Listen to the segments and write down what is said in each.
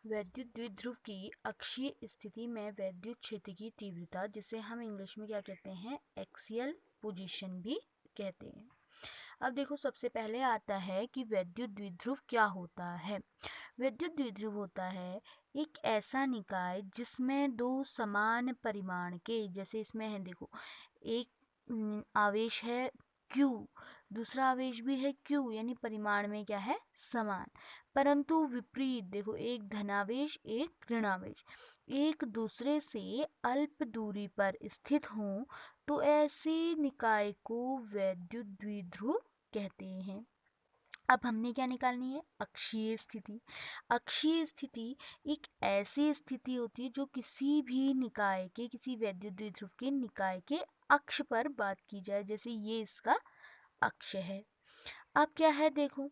वैद्युत द्विध्रुव की अक्षीय स्थिति में वैद्युत क्षेत्र की तीव्रता, जिसे हम इंग्लिश में क्या कहते हैं, एक्सियल पोजीशन भी कहते हैं। अब देखो, सबसे पहले आता है कि वैद्युत द्विध्रुव क्या होता है। वैद्युत द्विध्रुव होता है एक ऐसा निकाय जिसमें दो समान परिमाण के, जैसे इसमें है देखो, एक आवेश है Q, दूसरा आवेश भी है Q, यानी परिमाण में क्या है, समान, परंतु विपरीत, देखो एक धनावेश एक ऋणावेश एक दूसरे से अल्प दूरी पर स्थित हों तो ऐसे निकाय को वैद्युत द्विध्रुव कहते हैं। अब हमने क्या निकालनी है, अक्षीय स्थिति। अक्षीय स्थिति एक ऐसी स्थिति होती है जो किसी भी निकाय के, किसी वैद्युत द्विध्रुव के निकाय के अक्ष पर बात की जाए, जैसे ये इसका अक्ष है। अब क्या है, देखो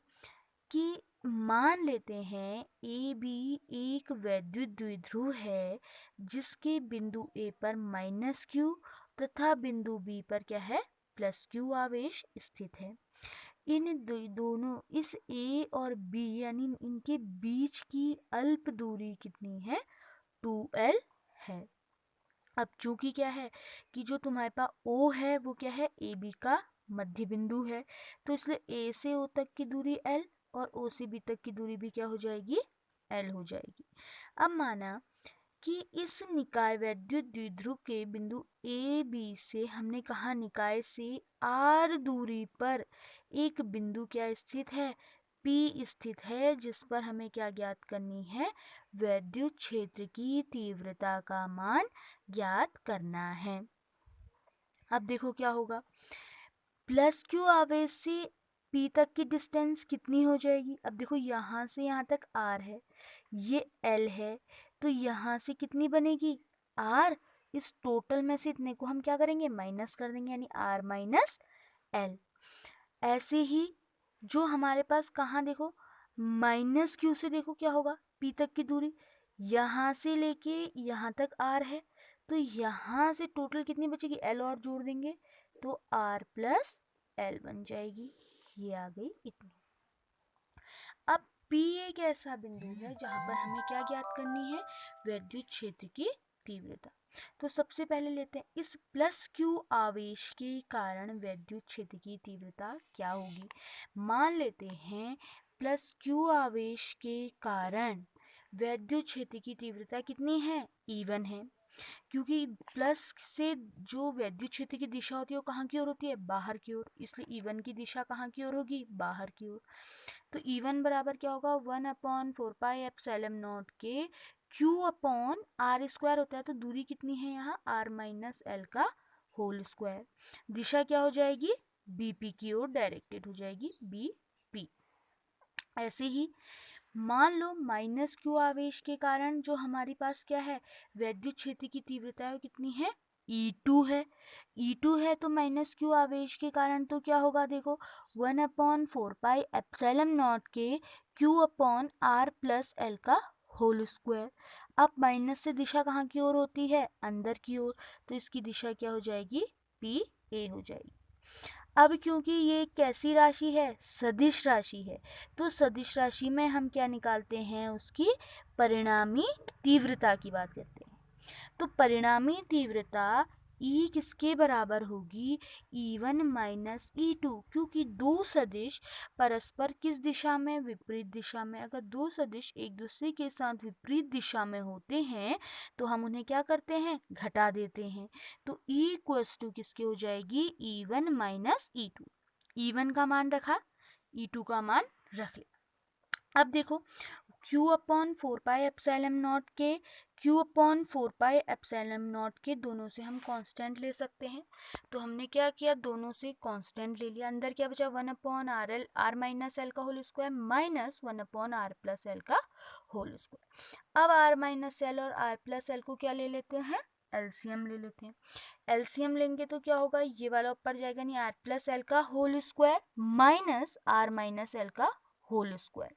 कि मान लेते हैं ए बी एक वैद्युत द्विध्रुव है जिसके बिंदु ए पर -q तथा बिंदु बी पर क्या है, +q आवेश स्थित है। इन दोनों, इस ए और बी यानी इनके बीच की अल्प दूरी कितनी है, 2l है। अब चूंकि क्या है कि जो तुम्हारे पास O है वो क्या है, ए बी का मध्य बिंदु है, तो इसलिए ए से O तक की दूरी l और O से B तक की दूरी भी क्या हो जाएगी, l हो जाएगी। अब माना कि इस निकाय वैद्युत द्विध्रुव के बिंदु ए बी से हमने कहा निकाय से r दूरी पर एक बिंदु क्या स्थित है, P स्थित है, जिस पर हमें क्या ज्ञात करनी है, वैद्युत क्षेत्र की तीव्रता का मान ज्ञात करना है। अब देखो क्या होगा, +q आवेश से P तक की डिस्टेंस कितनी हो जाएगी। अब देखो यहाँ से यहाँ तक r है, ये l है, तो यहाँ से कितनी बनेगी, r, इस टोटल में से इतने को हम क्या करेंगे, माइनस कर देंगे, यानी r माइनस l। ऐसे ही जो हमारे पास कहाँ, देखो -q से देखो क्या होगा, P तक की दूरी, यहाँ से लेके यहाँ तक r है, तो यहाँ से टोटल कितनी बचेगी, l और जोड़ देंगे तो r प्लस l बन जाएगी। ये आ गई इतनी। अब P एक ऐसा बिंदु है जहाँ पर हमें क्या ज्ञात करनी है, वैद्युत क्षेत्र की तीव्रता। तो सबसे पहले लेते हैं इस +q आवेश के कारण वैद्युत क्षेत्र की तीव्रता क्या होगी। मान लेते हैं +q आवेश के कारण वैद्युत क्षेत्र की तीव्रता कितनी है, E1 है, क्योंकि प्लस से जो वैद्युत क्षेत्र की दिशा होती है वो कहाँ की ओर होती है, बाहर की ओर, इसलिए E1 की दिशा कहाँ की ओर होगी, बाहर की ओर। तो E1 बराबर क्या होगा, 1/4πε0 के Q/r² होता है, तो दूरी कितनी है यहाँ, r माइनस l का होल स्क्वायर। दिशा क्या हो जाएगी, BP की ओर डायरेक्टेड हो जाएगी, BP। ऐसे ही मान लो -q आवेश के कारण जो हमारे पास क्या है, वैद्युत क्षेत्र की तीव्रता है वो कितनी है, E2 है। E2 है तो -q आवेश के कारण तो क्या होगा, देखो 1/4πε0 के Q/r प्लस l का होल स्क्वायर। अब माइनस से दिशा कहाँ की ओर होती है, अंदर की ओर, तो इसकी दिशा क्या हो जाएगी, PA हो जाएगी। अब क्योंकि ये कैसी राशि है, सदिश राशि है, तो सदिश राशि में हम क्या निकालते हैं, उसकी परिणामी तीव्रता की बात करते हैं। तो परिणामी तीव्रता E किसके बराबर होगी, E1 माइनस E2, क्योंकि दो सदिश परस्पर किस दिशा में, विपरीत दिशा में। अगर दो सदिश एक दूसरे के साथ विपरीत दिशा में होते हैं तो हम उन्हें क्या करते हैं, घटा देते हैं। तो E इक्वल्स टू किसके हो जाएगी, E1 माइनस E2। E1 का मान रखा, E2 का मान रख लिया। अब देखो Q/4πε0 के Q/4πε0 के दोनों से हम कांस्टेंट ले सकते हैं, तो हमने क्या किया, दोनों से कांस्टेंट ले लिया। अंदर क्या बचा, 1/r माइनस l का whole square minus 1/r plus l का होल स्क्वायर। अब r माइनस l और r प्लस l को क्या ले लेते हैं, एलसीएम ले लेते हैं। एलसीएम लेंगे तो क्या होगा, ये वाला ऊपर जाएगा, नहीं r प्लस l का whole square minus r minus l का होल स्क्वायर।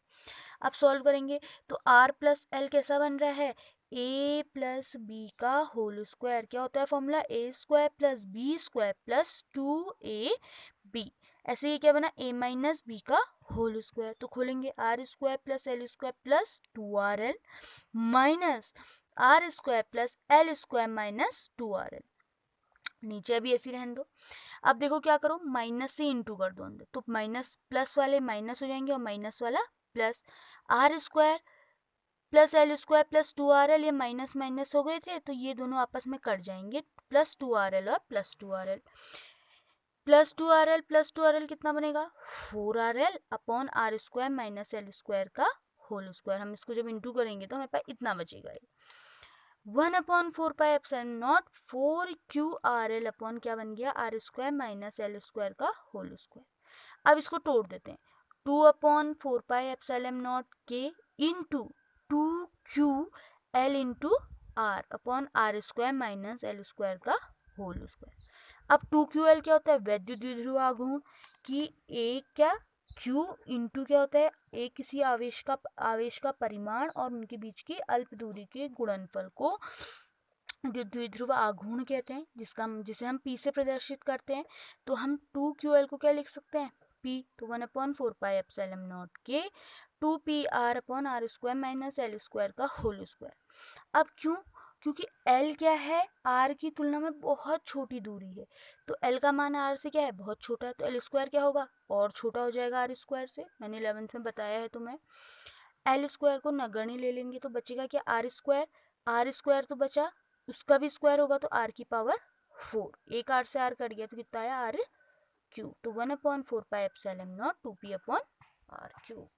अब सॉल्व करेंगे तो r प्लस l कैसा बन रहा है, a प्लस बी का होल स्क्वायर। क्या होता है formula, a² plus b² plus 2ab। ऐसे ये क्या बना, a माइनस बी का होल स्क्वायर। तो खोलेंगे R square plus L square plus 2rl minus R square plus L square minus 2rl। नीचे अभी ऐसी रहने दो। अब देखो क्या करो, माइनस से इंटू कर दो अंदर, तो माइनस प्लस वाले माइनस हो जाएंगे और माइनस वाला plus. R square plus L square plus 2rl, ये माइनस माइनस हो गए थे तो ये दोनों आपस में कट जाएंगे, प्लस 2rl और plus 2rl। Plus two R L कितना बनेगा, 4rl upon R square minus L square का होल स्क्वायर। हम इसको जब इंटू करेंगे तो हमें पास इतना बचेगा, 1/4 पाई एप्सिलॉन नॉट 4qrl अपॉन क्या बन गया, R square minus L square का होल स्क्वायर। अब इसको तोड़ देते हैं, 2/4 पाई एप्सिलॉन नॉट के into 2ql into R upon R square minus L square का होल स्क्वायर। अब 2ql क्या होता है, वैद्युत द्विध्रुव आघूर्ण की एक क्या q इंटू क्या होता है, एक किसी आवेश का परिमाण और उनके बीच की अल्प दूरी के गुणनफल को द्विध्रुव आघूर्ण कहते हैं, जिसे हम p से प्रदर्शित करते हैं। तो हम 2ql को क्या लिख सकते हैं, p। तो 1/4 पाई एप्सिलॉन नॉट के 2pr upon R square minus L square का होल स्क्वायर। अब क्यों, क्योंकि L क्या है, R की तुलना में बहुत छोटी दूरी है, तो L का मान R से क्या है, बहुत छोटा है, तो L स्क्वायर क्या होगा, और छोटा हो जाएगा R स्क्वायर से। मैंने 11th में बताया है तुम्हें। L स्क्वायर को नगण्य ले लेंगे तो बचेगा क्या, R स्क्वायर तो बचा, उसका भी स्क्वायर होगा तो R की पावर 4, एक R से R कट गया तो कितना आया, R क्यूब। तो 1/4 पाई epsilon not 2p upon R cube.